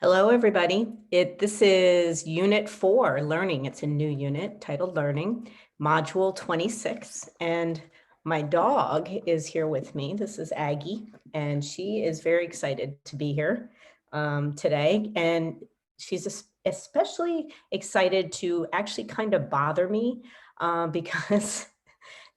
Hello, everybody. This is Unit 4, Learning. It's a new unit titled Learning, Module 26. And my dog is here with me. This is Aggie, and she is very excited to be here today. And she's especially excited to actually kind of bother me because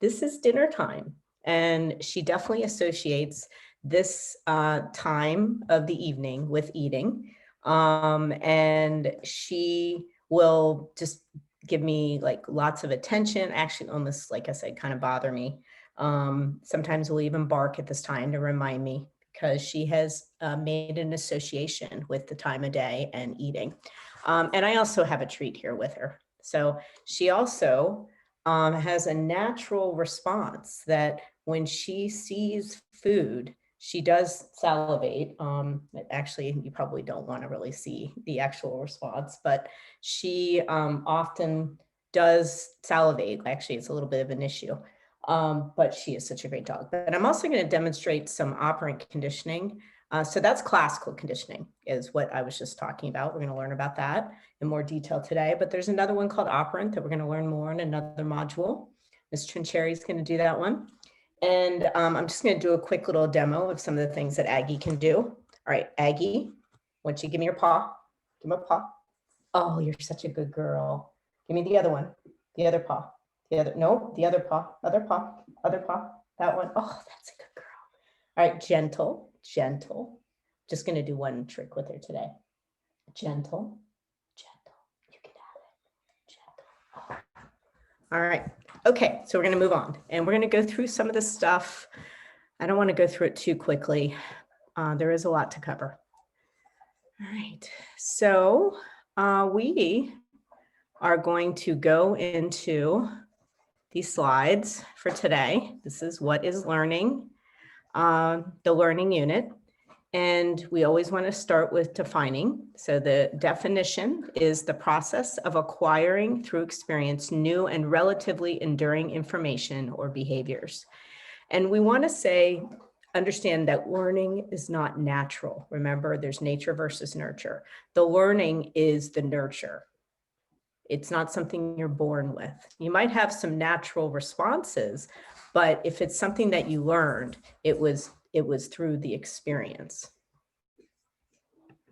this is dinner time. And she definitely associates this time of the evening with eating. And she will just give me like lots of attention, actually almost, like I said, kind of bother me. Sometimes will even bark at this time to remind me because she has made an association with the time of day and eating. And I also have a treat here with her. So she also has a natural response that when she sees food, she does salivate. Actually, you probably don't want to really see the actual response, but she often does salivate. Actually, it's a little bit of an issue, but she is such a great dog. But I'm also going to demonstrate some operant conditioning. So that's classical conditioning is what I was just talking about. We're going to learn about that in more detail today, but there's another one called operant that we're going to learn more in another module. Ms. Trincheri is going to do that one. And I'm just going to do a quick little demo of some of the things that Aggie can do. All right, Aggie, why don't you give me your paw? Give me a paw. Oh, you're such a good girl. Give me the other one, the other paw. The other, no, the other paw, other paw, other paw, that one. Oh, that's a good girl. All right, gentle, gentle. Just going to do one trick with her today. Gentle, gentle. You can have it. Gentle. All right. Okay, so we're going to move on and we're going to go through some of the stuff. I don't want to go through it too quickly. There is a lot to cover. All right, so we are going to go into these slides for today. This is what is learning, the learning unit. And we always want to start with defining. So the definition is the process of acquiring through experience new and relatively enduring information or behaviors. And we want to understand that learning is not natural. Remember, there's nature versus nurture. The learning is the nurture. It's not something you're born with. You might have some natural responses, but if it's something that you learned, it was through the experience.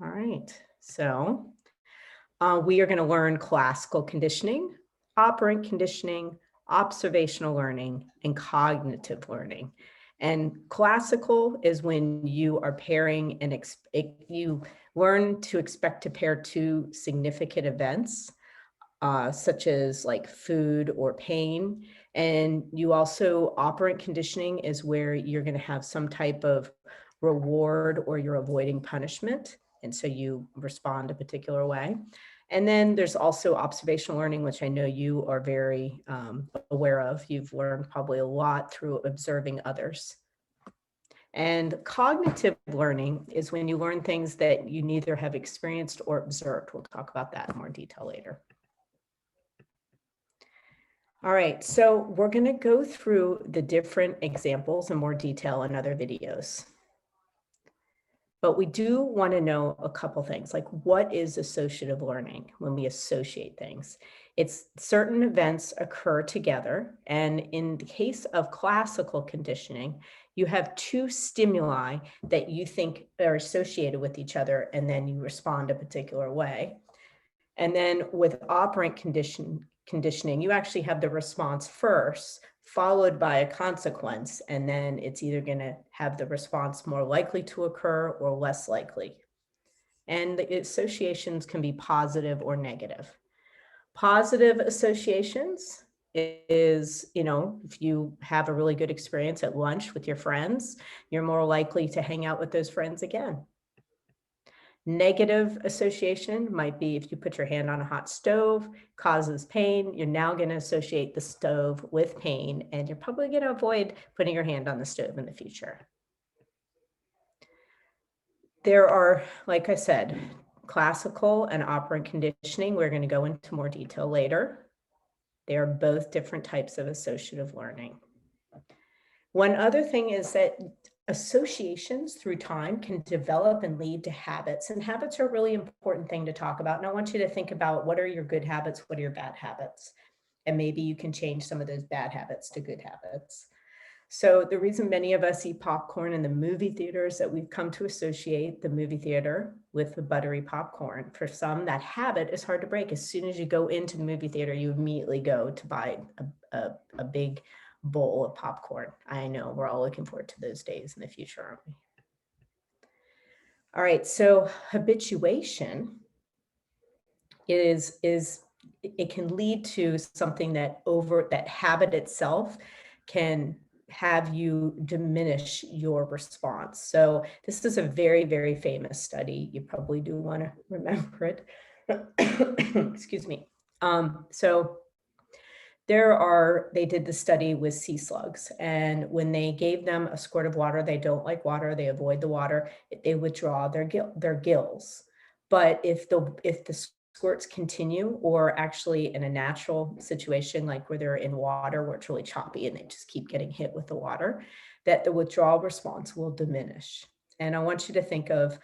All right, so we are going to learn classical conditioning, operant conditioning, observational learning, and cognitive learning. And classical is when you are pairing and you learn to expect to pair two significant events, such as like food or pain. And you also, operant conditioning is where you're going to have some type of reward or you're avoiding punishment. And so you respond a particular way. And then there's also observational learning, which I know you are very aware of. You've learned probably a lot through observing others. And cognitive learning is when you learn things that you neither have experienced or observed. We'll talk about that in more detail later. All right, so we're going to go through the different examples in more detail in other videos. But we do want to know a couple things, like what is associative learning when we associate things? It's certain events occur together. And in the case of classical conditioning, you have two stimuli that you think are associated with each other, and then you respond a particular way. And then with operant conditioning, you actually have the response first, followed by a consequence, and then it's either going to have the response more likely to occur or less likely. And the associations can be positive or negative. Positive associations is, if you have a really good experience at lunch with your friends, you're more likely to hang out with those friends again. Negative association might be if you put your hand on a hot stove, causes pain, you're now going to associate the stove with pain, and you're probably going to avoid putting your hand on the stove in the future. There are, like I said, classical and operant conditioning. We're going to go into more detail later. They are both different types of associative learning. One other thing is that associations through time can develop and lead to habits, and habits are a really important thing to talk about. And I want you to think about, what are your good habits? What are your bad habits? And maybe you can change some of those bad habits to good habits. So the reason many of us eat popcorn in the movie theater is that we've come to associate the movie theater with the buttery popcorn. For some, that habit is hard to break. As soon as you go into the movie theater, you immediately go to buy a big bowl of popcorn. I know we're all looking forward to those days in the future, aren't we? All right, so habituation is it can lead to something that habit itself can have you diminish your response. So this is a very, very famous study. You probably do want to remember it. Excuse me. So they did the study with sea slugs, and when they gave them a squirt of water, they don't like water, they avoid the water, they withdraw their gills. But if the squirts continue, or actually in a natural situation, like where they're in water where it's really choppy and they just keep getting hit with the water, that the withdrawal response will diminish. And I want you to think of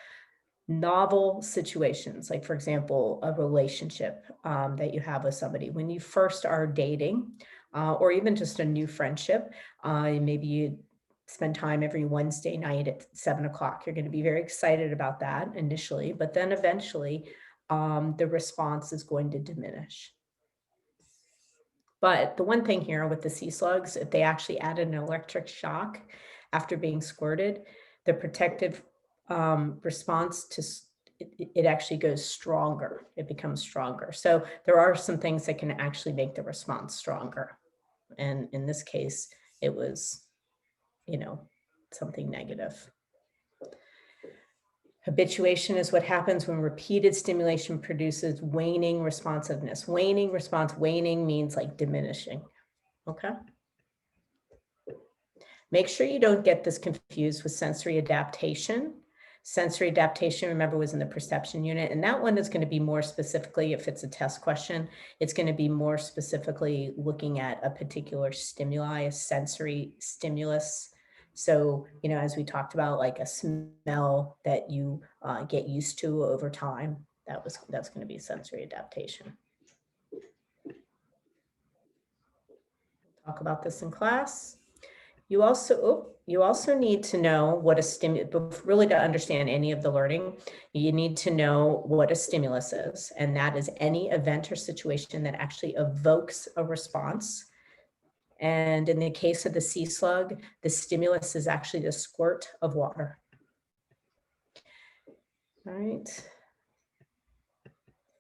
novel situations, like for example, a relationship that you have with somebody when you first are dating, or even just a new friendship. Maybe you spend time every Wednesday night at 7 o'clock. You're going to be very excited about that initially, but then eventually the response is going to diminish. But the one thing here with the sea slugs, if they actually added an electric shock after being squirted, the protective response to it actually goes stronger. It becomes stronger. So there are some things that can actually make the response stronger. And in this case, it was, something negative. Habituation is what happens when repeated stimulation produces waning responsiveness. Waning means like diminishing. Okay. Make sure you don't get this confused with sensory adaptation. Sensory adaptation, remember, was in the perception unit, and that one is going to be more specifically, if it's a test question, it's going to be more specifically looking at a particular stimuli, a sensory stimulus. So, as we talked about, like a smell that you get used to over time, that's going to be sensory adaptation. Talk about this in class. You also need to know what a stimulus, really to understand any of the learning, you need to know what a stimulus is. And that is any event or situation that actually evokes a response. And in the case of the sea slug, the stimulus is actually the squirt of water. All right.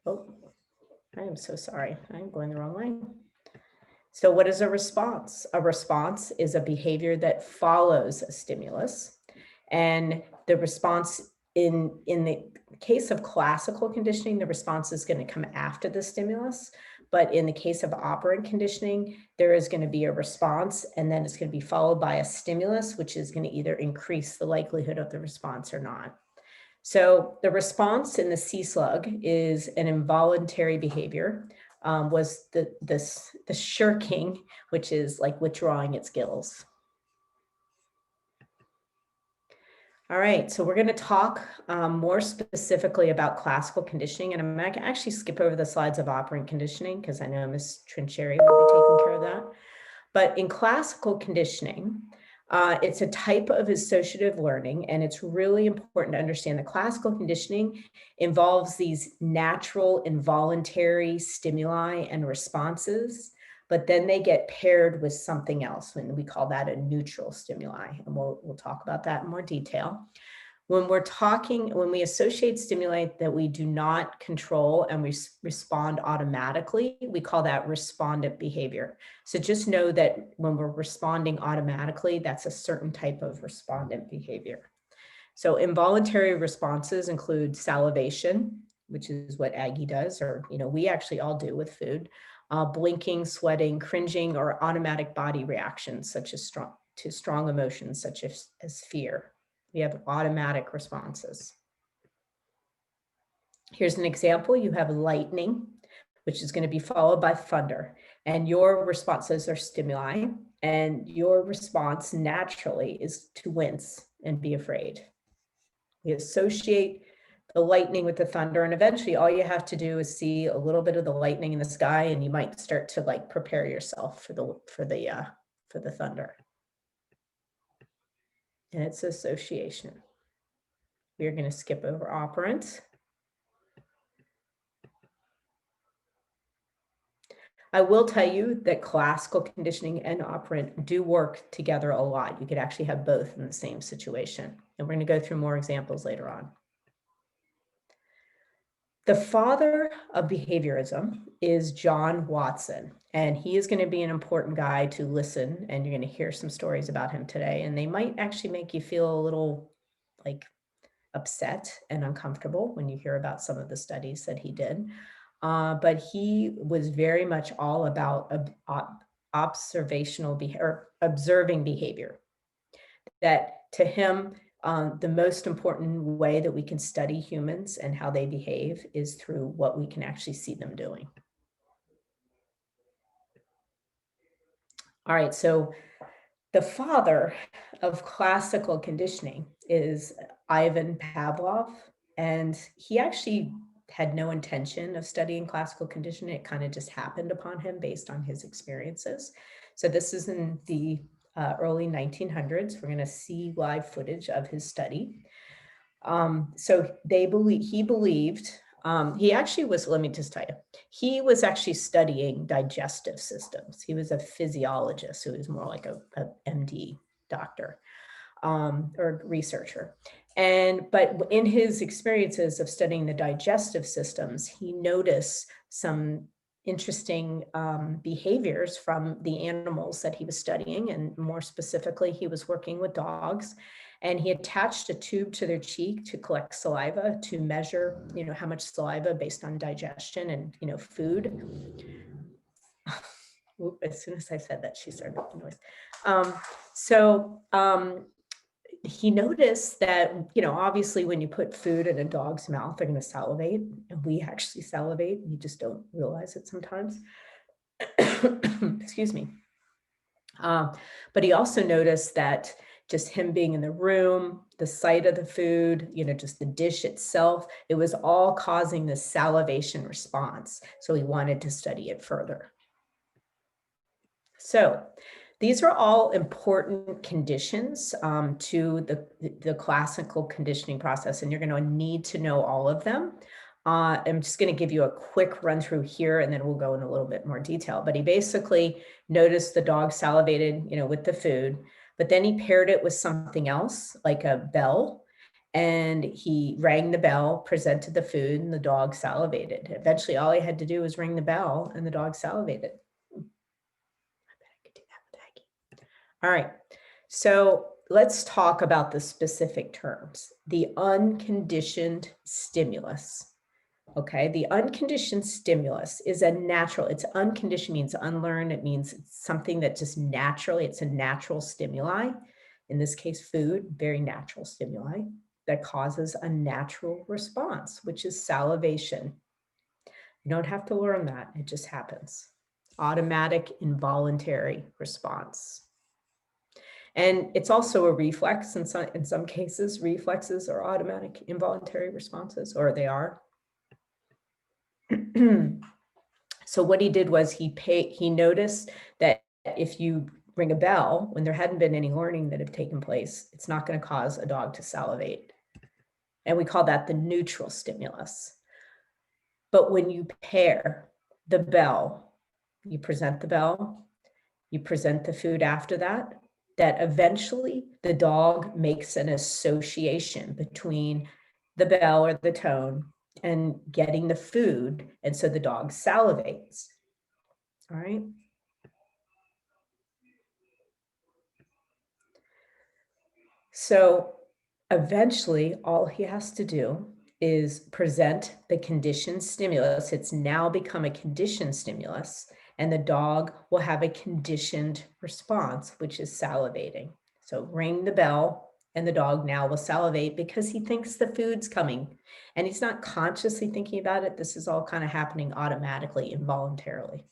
Oh, I am so sorry. I'm going the wrong way. So what is a response? A response is a behavior that follows a stimulus. And the response in the case of classical conditioning, the response is going to come after the stimulus. But in the case of operant conditioning, there is going to be a response, and then it's going to be followed by a stimulus, which is going to either increase the likelihood of the response or not. So the response in the sea slug is an involuntary behavior. Was the shirking, which is like withdrawing its gills. All right, so we're going to talk more specifically about classical conditioning, and I'm going to actually skip over the slides of operant conditioning because I know Ms. Trincheri will be taking care of that. But in classical conditioning, it's a type of associative learning, and it's really important to understand that classical conditioning involves these natural involuntary stimuli and responses, but then they get paired with something else, and we call that a neutral stimuli, and we'll talk about that in more detail. When we associate stimuli that we do not control and we respond automatically, we call that respondent behavior. So just know that when we're responding automatically, that's a certain type of respondent behavior. So involuntary responses include salivation, which is what Aggie does, or we actually all do with food, blinking, sweating, cringing, or automatic body reactions such as strong emotions such as fear. We have automatic responses. Here's an example. You have lightning, which is going to be followed by thunder, and your responses are stimuli, and your response naturally is to wince and be afraid. We associate the lightning with the thunder, and eventually all you have to do is see a little bit of the lightning in the sky, and you might start to like prepare yourself for the thunder. And it's association. We are going to skip over operant. I will tell you that classical conditioning and operant do work together a lot. You could actually have both in the same situation. And we're going to go through more examples later on. The father of behaviorism is John Watson, and he is going to be an important guy to listen, and you're going to hear some stories about him today, and they might actually make you feel a little like upset and uncomfortable when you hear about some of the studies that he did. But he was very much all about observational behavior, observing behavior. That to him, the most important way that we can study humans and how they behave is through what we can actually see them doing. All right, so the father of classical conditioning is Ivan Pavlov, and he actually had no intention of studying classical conditioning. It kind of just happened upon him based on his experiences. So this is in the early 1900s. We're going to see live footage of his study. So he believed, he actually was, let me just tell you, he was actually studying digestive systems. He was a physiologist, who was more like a MD doctor or researcher. But in his experiences of studying the digestive systems, he noticed some interesting behaviors from the animals that he was studying. And more specifically, he was working with dogs. And he attached a tube to their cheek to collect saliva to measure, how much saliva based on digestion and, food. As soon as I said that, she started making noise. He noticed that, obviously when you put food in a dog's mouth, they're going to salivate, and we actually salivate. You just don't realize it sometimes. Excuse me. But he also noticed that just him being in the room, the sight of the food, just the dish itself, it was all causing this salivation response. So he wanted to study it further. So these are all important conditions to the classical conditioning process, and you're going to need to know all of them. I'm just going to give you a quick run through here, and then we'll go in a little bit more detail. But he basically noticed the dog salivated, with the food, but then he paired it with something else, like a bell, and he rang the bell, presented the food, and the dog salivated. Eventually, all he had to do was ring the bell, and the dog salivated. All right, so let's talk about the specific terms. The unconditioned stimulus. Okay, the unconditioned stimulus is a natural, it's unconditioned means unlearned. It means it's something that just naturally, it's a natural stimuli. In this case, food, very natural stimuli that causes a natural response, which is salivation. You don't have to learn that, it just happens. Automatic involuntary response. And it's also a reflex. In some cases, reflexes are automatic involuntary responses, or they are. So what he did was he noticed that if you ring a bell, when there hadn't been any learning that had taken place, it's not going to cause a dog to salivate. And we call that the neutral stimulus. But when you pair the bell, you present the bell, you present the food after that, that eventually the dog makes an association between the bell or the tone and getting the food. And so the dog salivates. All right. So eventually all he has to do is present the conditioned stimulus. It's now become a conditioned stimulus, and the dog will have a conditioned response, which is salivating. So ring the bell, and the dog now will salivate because he thinks the food's coming, and he's not consciously thinking about it. This is all kind of happening automatically, involuntarily.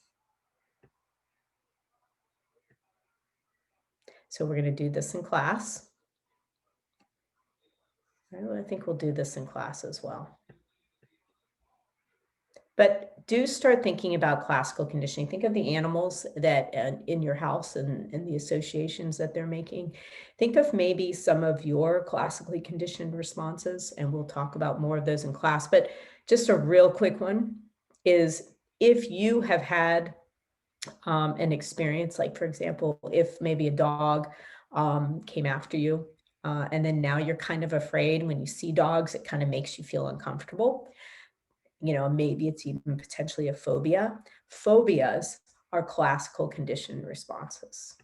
So we're going to do this in class. I think we'll do this in class as well. But do start thinking about classical conditioning. Think of the animals that in your house and the associations that they're making. Think of maybe some of your classically conditioned responses, and we'll talk about more of those in class. But just a real quick one is if you have had an experience, like for example, if maybe a dog came after you, and then now you're kind of afraid when you see dogs, it kind of makes you feel uncomfortable. Maybe it's even potentially a phobia. Phobias are classical conditioned responses.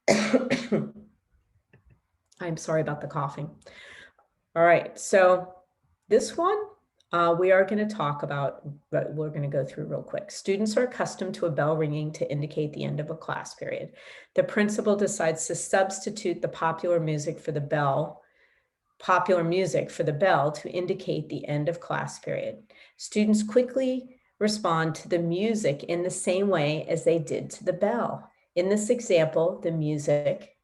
I'm sorry about the coughing. All right, so this one we are going to talk about, but we're going to go through real quick. Students are accustomed to a bell ringing to indicate the end of a class period. The principal decides to substitute the popular music for the bell to indicate the end of class period. Students quickly respond to the music in the same way as they did to the bell. In this example, the music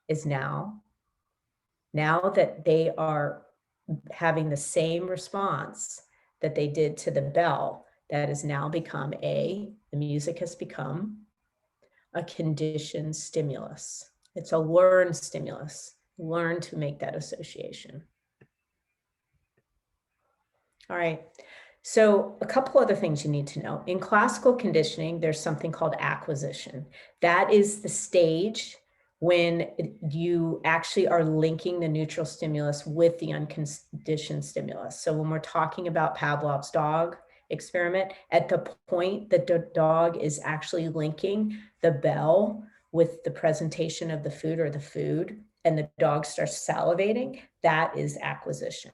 is now that they are having the same response that they did to the bell, that has now become the music has become a conditioned stimulus. It's a learned stimulus. Learn to make that association. All right. So a couple other things you need to know. In classical conditioning, there's something called acquisition. That is the stage when you actually are linking the neutral stimulus with the unconditioned stimulus. So when we're talking about Pavlov's dog experiment, at the point that the dog is actually linking the bell with the presentation of the food or the food, and the dog starts salivating, that is acquisition.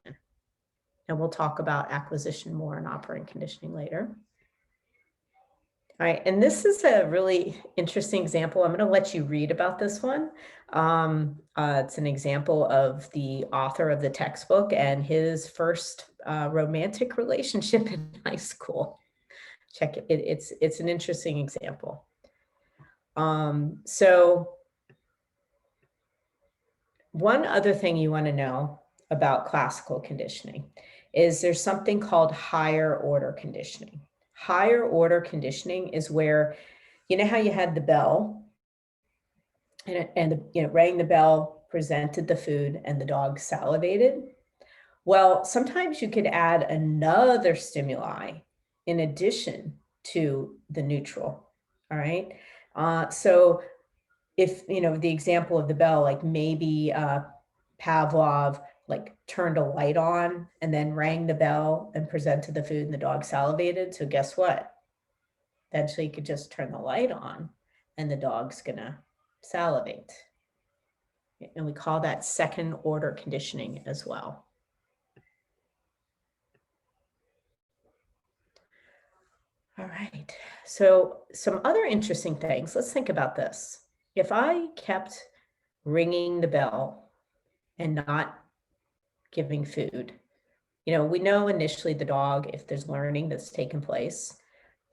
And we'll talk about acquisition more in operant conditioning later. All right, and this is a really interesting example. I'm going to let you read about this one. It's an example of the author of the textbook and his first romantic relationship in high school. Check it. It's an interesting example. So one other thing you want to know about classical conditioning is there's something called higher order conditioning. Higher order conditioning is where, how you had the bell and rang the bell, presented the food, and the dog salivated. Well, sometimes you could add another stimuli in addition to the neutral. All right. So if, the example of the bell, like maybe Pavlov turned a light on and then rang the bell and presented the food and the dog salivated. So guess what? Eventually you could just turn the light on and the dog's gonna salivate. And we call that second order conditioning as well. All right, so some other interesting things. Let's think about this. If I kept ringing the bell and not giving food, we know initially the dog, if there's learning that's taken place,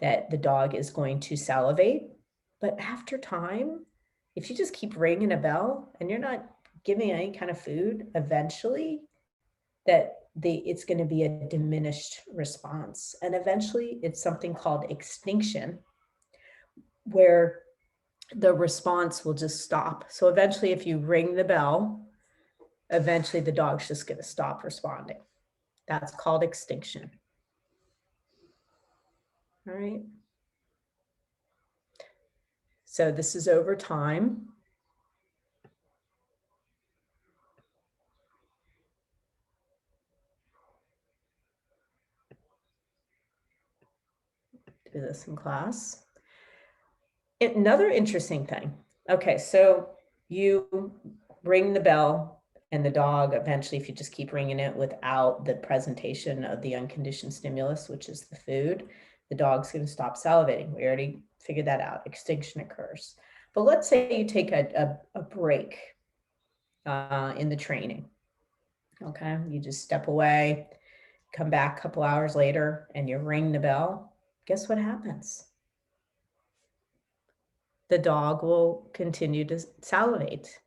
that the dog is going to salivate. But after time, if you just keep ringing a bell and you're not giving any kind of food, eventually it's going to be a diminished response. And eventually it's something called extinction, where the response will just stop. So eventually if you ring the bell, eventually the dog's just going to stop responding. That's called extinction. All right. So this is over time. Do this in class. Another interesting thing. Okay, so you ring the bell and the dog eventually, if you just keep ringing it without the presentation of the unconditioned stimulus, which is the food, the dog's going to stop salivating. We already figured that out. Extinction occurs. But let's say you take a break in the training. Okay, you just step away, come back a couple hours later, and you ring the bell. Guess what happens? The dog will continue to salivate.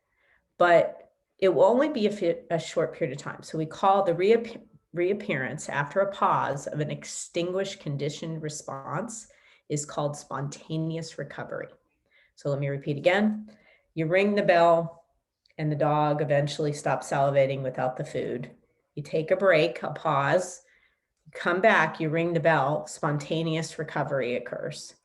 But it will only be a short period of time. So we call the reappearance after a pause of an extinguished conditioned response is called spontaneous recovery. So let me repeat again. You ring the bell and the dog eventually stops salivating without the food. You take a break, a pause, come back, you ring the bell, spontaneous recovery occurs.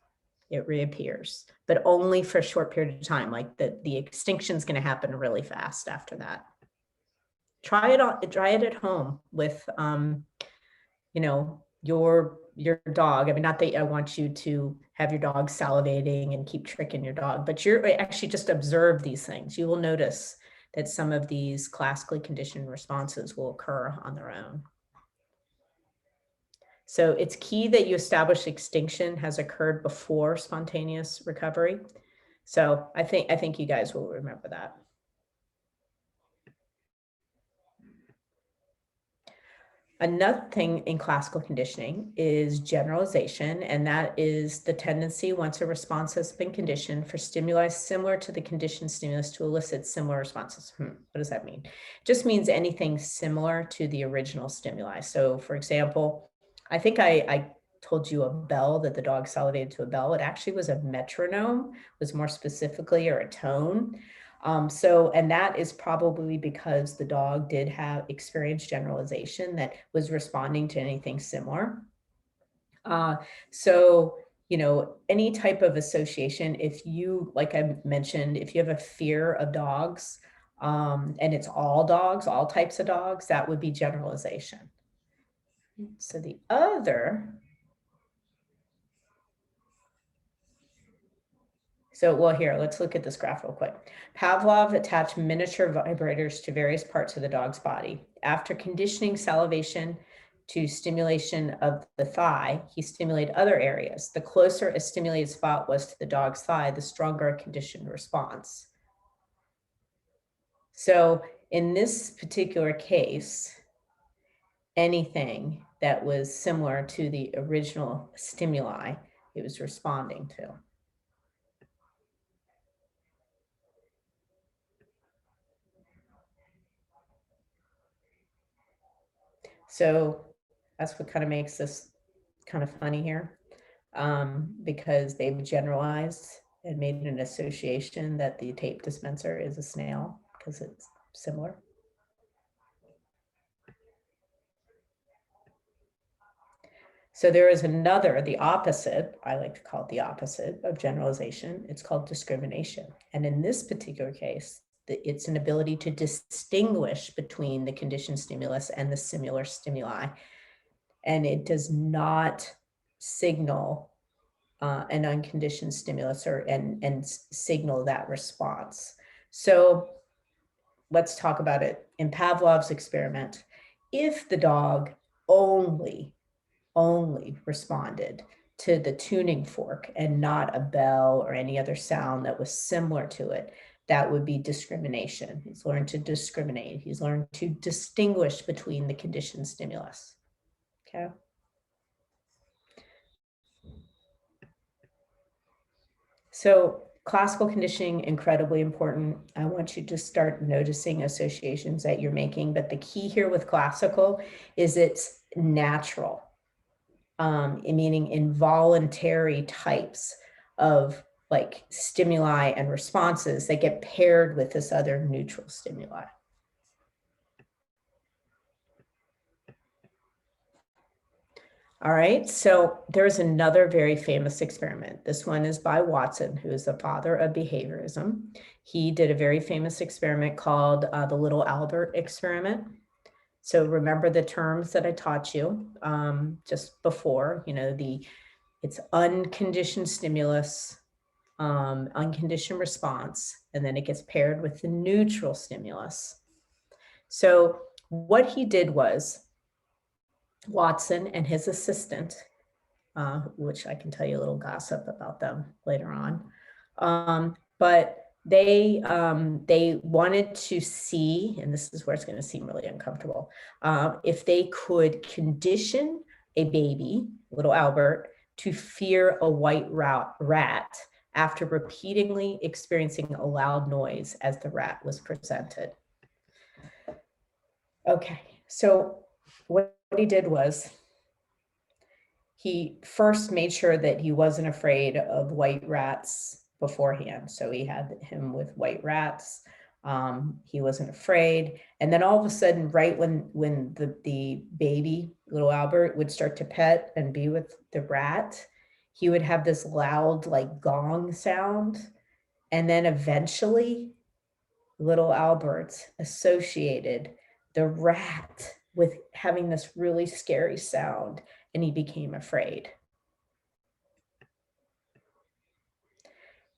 It reappears, but only for a short period of time. Like the extinction is going to happen really fast after that. Try it at home with, you know, your dog. I mean, not that I want you to have your dog salivating and keep tricking your dog, but you're actually just observe these things. You will notice that some of these classically conditioned responses will occur on their own. So it's key that you establish extinction has occurred before spontaneous recovery. So I think you guys will remember that. Another thing in classical conditioning is generalization, and that is the tendency, once a response has been conditioned, for stimuli similar to the conditioned stimulus to elicit similar responses. What does that mean? It just means anything similar to the original stimuli. So for example, I think I told you a bell, that the dog salivated to a bell. It actually was a metronome, was more specifically, or a tone. And that is probably because the dog did have experienced generalization that was responding to anything similar. You know, any type of association, if you, like I mentioned, if you have a fear of dogs, and it's all dogs, all types of dogs, that would be generalization. So the other, well, here, let's look at this graph real quick. Pavlov attached miniature vibrators to various parts of the dog's body. After conditioning salivation to stimulation of the thigh, he stimulated other areas. The closer a stimulated spot was to the dog's thigh, the stronger a conditioned response. So in this particular case, anything that was similar to the original stimuli, it was responding to. So that's what kind of makes this kind of funny here, because they've generalized and made an association that the tape dispenser is a snail because it's similar. So there is another, the opposite, I like to call it the opposite of generalization. It's called discrimination. And in this particular case, it's an ability to distinguish between the conditioned stimulus and the similar stimuli. And it does not signal an unconditioned stimulus and signal that response. So let's talk about it. In Pavlov's experiment, if the dog only responded to the tuning fork and not a bell or any other sound that was similar to it, that would be discrimination. He's learned to discriminate. He's learned to distinguish between the conditioned stimulus. Okay. So classical conditioning, incredibly important. I want you to start noticing associations that you're making, but the key here with classical is it's natural, meaning involuntary types of like stimuli and responses that get paired with this other neutral stimuli. All right, so there's another very famous experiment. This one is by Watson, who is the father of behaviorism. He did a very famous experiment called the Little Albert experiment. So remember the terms that I taught you just before, you know, it's unconditioned stimulus, unconditioned response, and then it gets paired with the neutral stimulus. So what he did was, Watson and his assistant, which I can tell you a little gossip about them later on. But they wanted to see, and this is where it's going to seem really uncomfortable, if they could condition a baby, little Albert, to fear a white rat after repeatedly experiencing a loud noise as the rat was presented. Okay, so what he did was he first made sure that he wasn't afraid of white rats beforehand. So he had him with white rats. He wasn't afraid. And then all of a sudden, right when the baby, little Albert, would start to pet and be with the rat, he would have this loud, like gong sound. And then eventually, little Albert associated the rat with having this really scary sound, and he became afraid.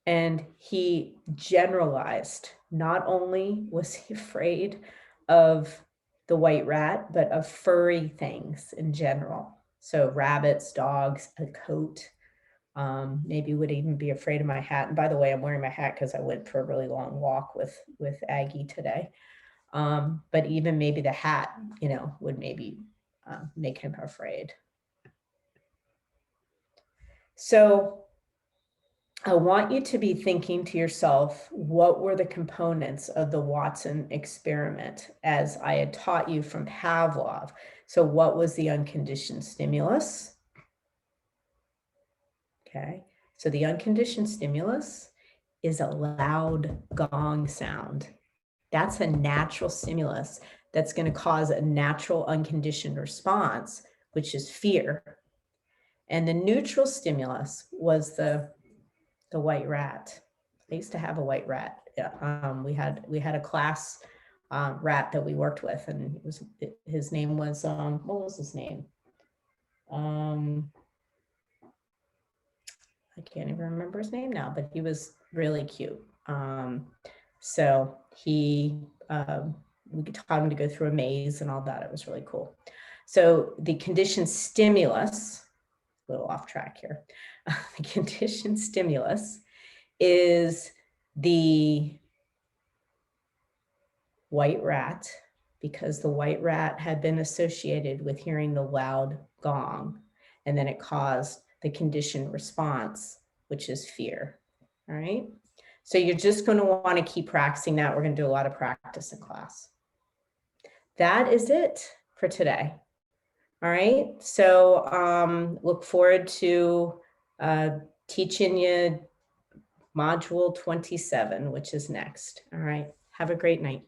And he generalized, not only was he afraid of the white rat, but of furry things in general. So rabbits, dogs, a coat, maybe would even be afraid of my hat. And by the way, I'm wearing my hat because I went for a really long walk with Aggie today. But even maybe the hat, would maybe make him afraid. So I want you to be thinking to yourself, what were the components of the Watson experiment as I had taught you from Pavlov? So what was the unconditioned stimulus? Okay, so the unconditioned stimulus is a loud gong sound. That's a natural stimulus that's going to cause a natural unconditioned response, which is fear. And the neutral stimulus was the white rat. I used to have a white rat. Yeah, we had a class rat that we worked with, and his name was what was his name? I can't even remember his name now, but he was really cute. So he we taught him to go through a maze and all that. It was really cool. So the conditioned stimulus, a little off track here. The conditioned stimulus is the white rat, because the white rat had been associated with hearing the loud gong, and then it caused the conditioned response, which is fear. All right. So you're just going to want to keep practicing that. We're going to do a lot of practice in class. That is it for today. All right. So look forward to teaching you module 27, which is next. All right. Have a great night.